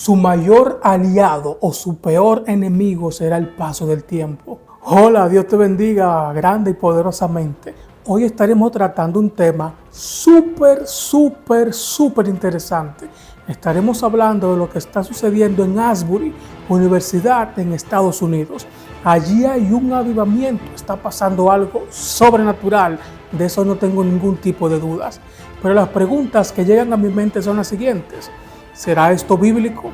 Su mayor aliado o su peor enemigo será el paso del tiempo. Hola, Dios te bendiga grande y poderosamente. Hoy estaremos tratando un tema súper interesante. Estaremos hablando de lo que está sucediendo en Asbury, universidad en Estados Unidos. Allí hay un avivamiento, está pasando algo sobrenatural, de eso no tengo ningún tipo de dudas. Pero las preguntas que llegan a mi mente son las siguientes. ¿Será esto bíblico?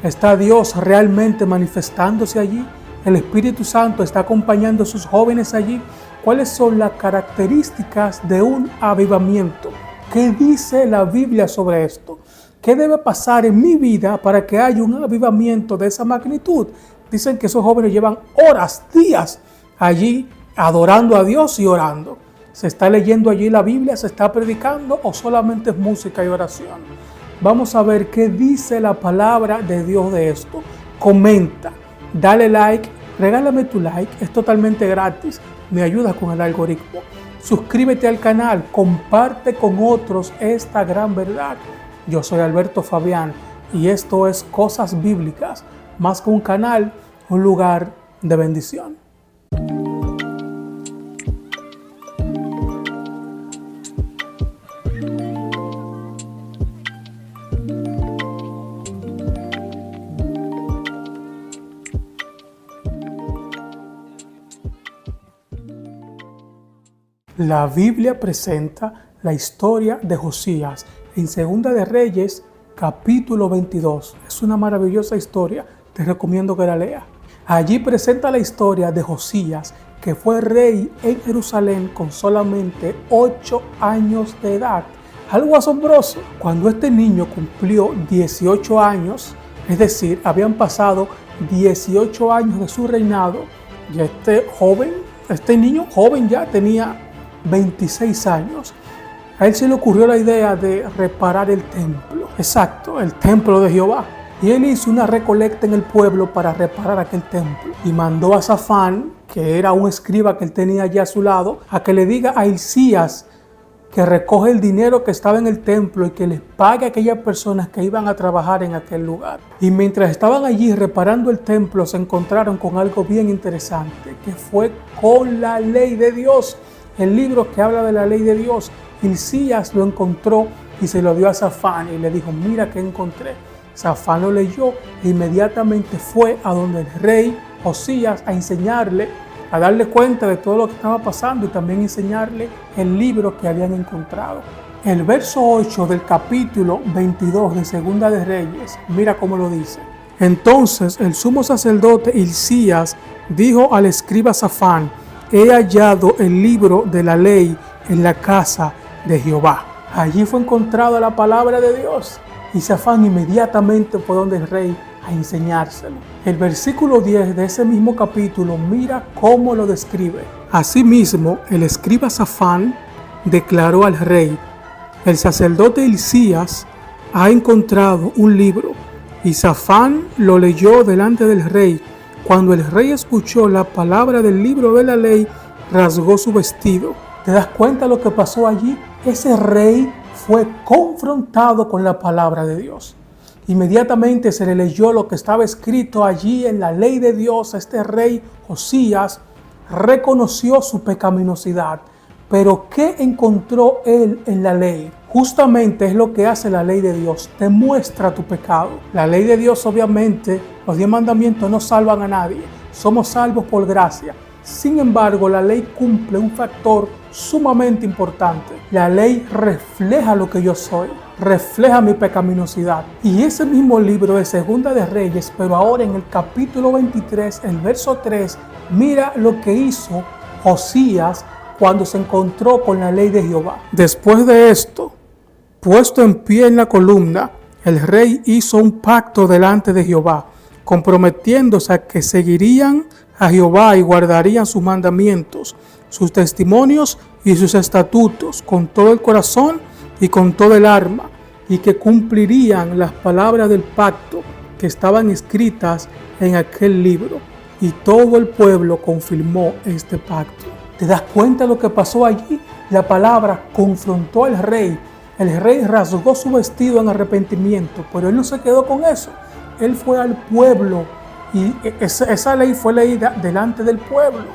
¿Está Dios realmente manifestándose allí? ¿El Espíritu Santo está acompañando a sus jóvenes allí? ¿Cuáles son las características de un avivamiento? ¿Qué dice la Biblia sobre esto? ¿Qué debe pasar en mi vida para que haya un avivamiento de esa magnitud? Dicen que esos jóvenes llevan horas, días allí adorando a Dios y orando. ¿Se está leyendo allí la Biblia? ¿Se está predicando o solamente es música y oración? Vamos a ver qué dice la palabra de Dios de esto. Comenta, dale like, regálame tu like, es totalmente gratis, me ayudas con el algoritmo. Suscríbete al canal, comparte con otros esta gran verdad. Yo soy Alberto Fabián y esto es Cosas Bíblicas, más que un canal, un lugar de bendición. La Biblia presenta la historia de Josías en Segunda de Reyes, capítulo 22. Es una maravillosa historia, te recomiendo que la leas. Allí presenta la historia de Josías, que fue rey en Jerusalén con solamente 8 años de edad. Algo asombroso, cuando este niño cumplió 18 años, es decir, habían pasado 18 años de su reinado, y este niño joven ya tenía 26 años. A él se le ocurrió la idea de reparar el templo. Exacto, el templo de Jehová. Y él hizo una recolecta en el pueblo para reparar aquel templo. Y mandó a Safán, que era un escriba que él tenía allá a su lado, a que le diga a Hilcías que recoge el dinero que estaba en el templo y que les pague a aquellas personas que iban a trabajar en aquel lugar. Y mientras estaban allí reparando el templo, se encontraron con algo bien interesante, que fue con la ley de Dios. El libro que habla de la ley de Dios. Hilcías lo encontró y se lo dio a Safán y le dijo, mira que encontré. Safán lo leyó e inmediatamente fue a donde el rey Josías a enseñarle, a darle cuenta de todo lo que estaba pasando y también enseñarle el libro que habían encontrado. El verso 8 del capítulo 22 de Segunda de Reyes, mira cómo lo dice. Entonces el sumo sacerdote Hilcías dijo al escriba Safán, he hallado el libro de la ley en la casa de Jehová. Allí fue encontrada la palabra de Dios y Safán inmediatamente fue donde el rey a enseñárselo. El versículo 10 de ese mismo capítulo, mira cómo lo describe. Asimismo, el escriba Safán declaró al rey, el sacerdote Hilcías ha encontrado un libro, y Safán lo leyó delante del rey. Cuando el rey escuchó la palabra del libro de la ley, rasgó su vestido. ¿Te das cuenta lo que pasó allí? Ese rey fue confrontado con la palabra de Dios. Inmediatamente se le leyó lo que estaba escrito allí en la ley de Dios. Este rey Josías reconoció su pecaminosidad. Pero ¿qué encontró él en la ley? Justamente es lo que hace la ley de Dios, te muestra tu pecado. La ley de Dios, obviamente, los 10 mandamientos no salvan a nadie, somos salvos por gracia. Sin embargo, la ley cumple un factor sumamente importante. La ley refleja lo que yo soy, refleja mi pecaminosidad. Y ese mismo libro de Segunda de Reyes, pero ahora en el capítulo 23, el verso 3, mira lo que hizo Josías cuando se encontró con la ley de Jehová. Después de esto, puesto en pie en la columna, el rey hizo un pacto delante de Jehová, comprometiéndose a que seguirían a Jehová y guardarían sus mandamientos, sus testimonios y sus estatutos con todo el corazón y con todo el alma, y que cumplirían las palabras del pacto que estaban escritas en aquel libro. Y todo el pueblo confirmó este pacto. ¿Te das cuenta de lo que pasó allí? La palabra confrontó al rey. El rey rasgó su vestido en arrepentimiento, pero él no se quedó con eso. él fue al pueblo y esa ley fue leída delante del pueblo.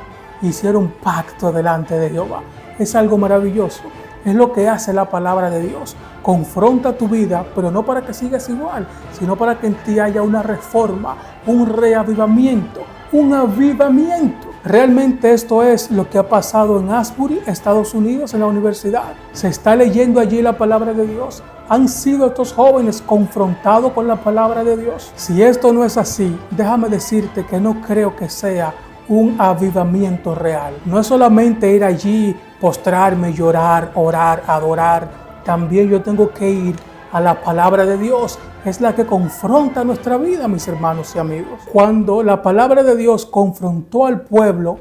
Hicieron pacto delante de Jehová. Es algo maravilloso. Es lo que hace la palabra de Dios. Confronta tu vida, pero no para que sigas igual, sino para que en ti haya una reforma, un reavivamiento, un avivamiento. Realmente esto es lo que ha pasado en Asbury, Estados Unidos, en la universidad. Se está leyendo allí la palabra de Dios. Han sido estos jóvenes confrontados con la palabra de Dios. Si esto no es así, déjame decirte que no creo que sea un avivamiento real. No es solamente ir allí, postrarme, llorar, orar, adorar. También yo tengo que ir a la palabra de Dios. Es la que confronta nuestra vida, mis hermanos y amigos. Cuando la palabra de Dios confrontó al pueblo,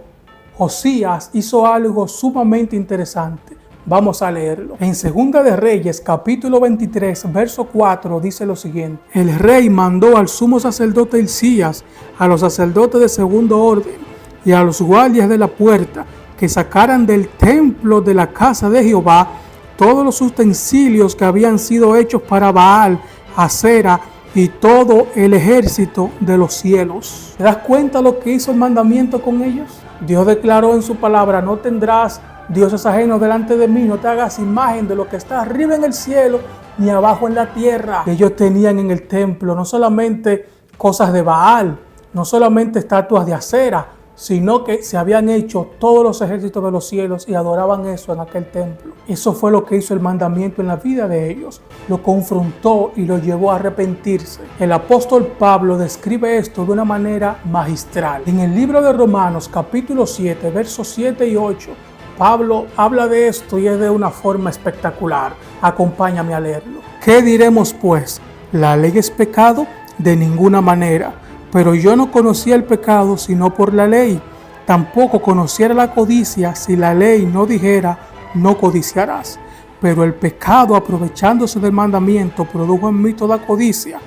Josías hizo algo sumamente interesante. Vamos a leerlo. En Segunda de Reyes, capítulo 23, verso 4, dice lo siguiente. El rey mandó al sumo sacerdote Hilcías, a los sacerdotes de segundo orden y a los guardias de la puerta, que sacaran del templo de la casa de Jehová todos los utensilios que habían sido hechos para Baal, Acera y todo el ejército de los cielos. ¿Te das cuenta lo que hizo el mandamiento con ellos? Dios declaró en su palabra: no tendrás dioses ajenos delante de mí, no te hagas imagen de lo que está arriba en el cielo ni abajo en la tierra. Ellos tenían en el templo no solamente cosas de Baal, no solamente estatuas de Acera, sino que se habían hecho todos los ejércitos de los cielos y adoraban eso en aquel templo. Eso fue lo que hizo el mandamiento en la vida de ellos. Lo confrontó y lo llevó a arrepentirse. El apóstol Pablo describe esto de una manera magistral. En el libro de Romanos, capítulo 7, versos 7 y 8, Pablo habla de esto y es de una forma espectacular. Acompáñame a leerlo. ¿Qué diremos pues? ¿La ley es pecado? De ninguna manera. Pero yo no conocía el pecado sino por la ley. Tampoco conociera la codicia si la ley no dijera: no codiciarás. Pero el pecado, aprovechándose del mandamiento, produjo en mí toda codicia,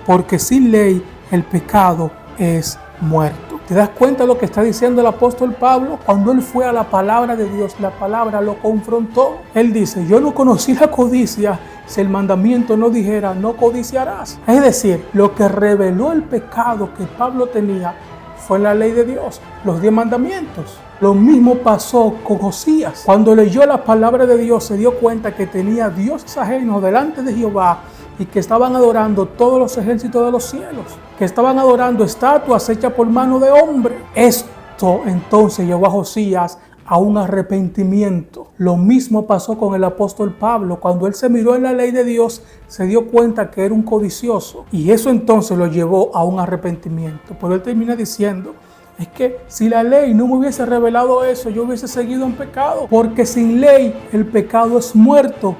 porque sin ley el pecado es muerto. ¿Te das cuenta de lo que está diciendo el apóstol Pablo? Cuando él fue a la palabra de Dios, la palabra lo confrontó. Él dice: yo no conocí la codicia si el mandamiento no dijera: no codiciarás. Es decir, lo que reveló el pecado que Pablo tenía fue la ley de Dios, los 10 mandamientos. Lo mismo pasó con Josías. Cuando leyó la palabra de Dios, se dio cuenta que tenía dioses ajenos delante de Jehová y que estaban adorando todos los ejércitos de los cielos, que estaban adorando estatuas hechas por mano de hombre. Esto entonces llevó a Josías a un arrepentimiento. Lo mismo pasó con el apóstol Pablo. Cuando él se miró en la ley de Dios, se dio cuenta que era un codicioso, y eso entonces lo llevó a un arrepentimiento. Pero él termina diciendo: es que si la ley no me hubiese revelado eso, yo hubiese seguido en pecado, porque sin ley el pecado es muerto.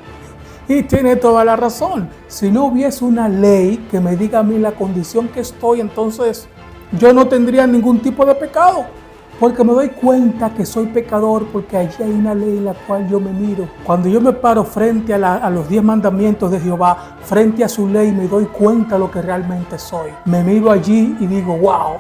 Y tiene toda la razón. Si no hubiese una ley que me diga a mí la condición que estoy, entonces yo no tendría ningún tipo de pecado, porque me doy cuenta que soy pecador, porque allí hay una ley en la cual yo me miro. Cuando yo me paro frente a los 10 mandamientos de Jehová, frente a su ley, me doy cuenta de lo que realmente soy. Me miro allí y digo: wow,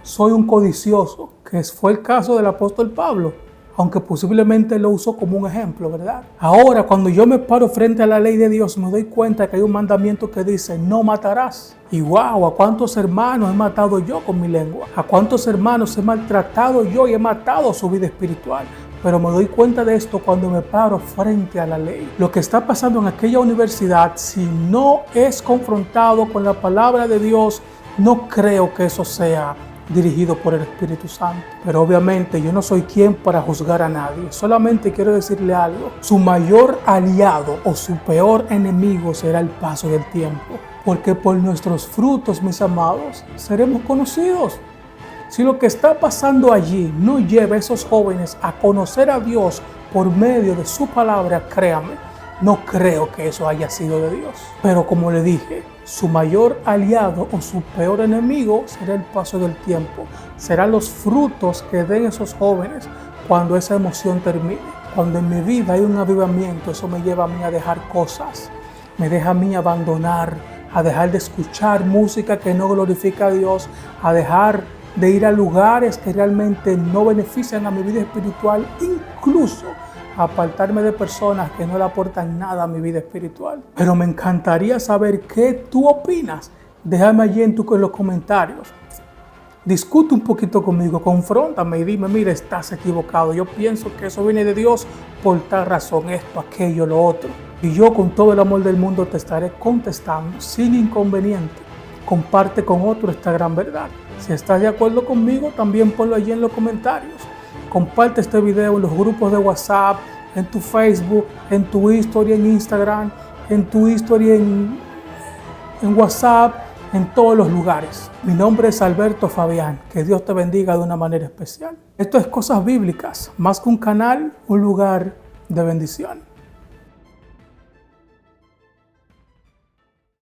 soy un codicioso, que fue el caso del apóstol Pablo, aunque posiblemente lo usó como un ejemplo, ¿verdad? Ahora, cuando yo me paro frente a la ley de Dios, me doy cuenta que hay un mandamiento que dice: no matarás. Y wow, ¿a cuántos hermanos he matado yo con mi lengua? ¿A cuántos hermanos he maltratado yo y he matado su vida espiritual? Pero me doy cuenta de esto cuando me paro frente a la ley. Lo que está pasando en aquella universidad, si no es confrontado con la palabra de Dios, no creo que eso sea dirigido por el Espíritu Santo. Pero obviamente yo no soy quien para juzgar a nadie. Solamente quiero decirle algo: su mayor aliado o su peor enemigo será el paso del tiempo. Porque por nuestros frutos, mis amados, seremos conocidos. Si lo que está pasando allí no lleva a esos jóvenes a conocer a Dios por medio de su palabra, créame, no creo que eso haya sido de Dios. Pero como le dije, su mayor aliado o su peor enemigo será el paso del tiempo. Serán los frutos que den esos jóvenes cuando esa emoción termine. Cuando en mi vida hay un avivamiento, eso me lleva a mí a dejar cosas. Me deja a mí abandonar, a dejar de escuchar música que no glorifica a Dios, a dejar de ir a lugares que realmente no benefician a mi vida espiritual, incluso apartarme de personas que no le aportan nada a mi vida espiritual. Pero me encantaría saber qué tú opinas. déjame allí en los comentarios. Discute un poquito conmigo, confróntame y dime, mira, estás equivocado. Yo pienso que eso viene de Dios por tal razón, esto, aquello, lo otro. Y yo con todo el amor del mundo te estaré contestando sin inconveniente. Comparte con otro esta gran verdad. Si estás de acuerdo conmigo, también ponlo allí en los comentarios. Comparte este video en los grupos de WhatsApp, en tu Facebook, en tu historia en Instagram, en tu historia en WhatsApp, en todos los lugares. Mi nombre es Alberto Fabián. Que Dios te bendiga de una manera especial. Esto es Cosas Bíblicas, más que un canal, un lugar de bendición.